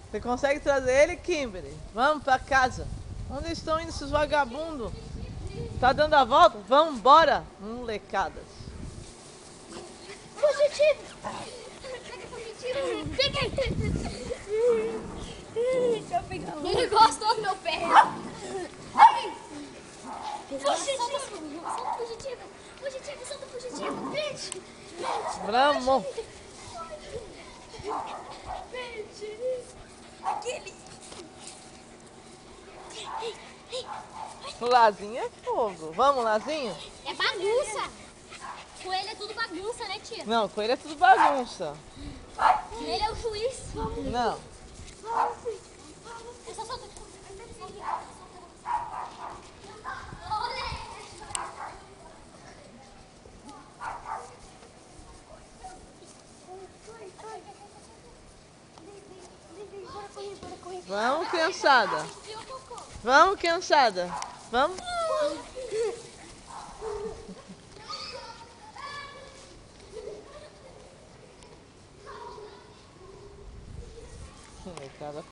Você consegue trazer ele, Kimberly? Vamos pra casa. Onde estão indo esses vagabundos? Tá dando a volta? Vamos embora, molecadas. Fugitivo! Pega fugitivo! Peguei! Ele gostou do meu pé! Fugitivo! Solta o fugitivo! Fugitivo, solta o fugitivo! Pente! Vamos! Pente! Aquele! O Lazinho é fogo. Vamos, Lazinho? É bagunça! Coelho é tudo bagunça, né, tia? Não, com ele é tudo bagunça. Ele é o juiz. Não. É só solta. Vamos, criançada. Vamos, criançada. Vamos. Molecada.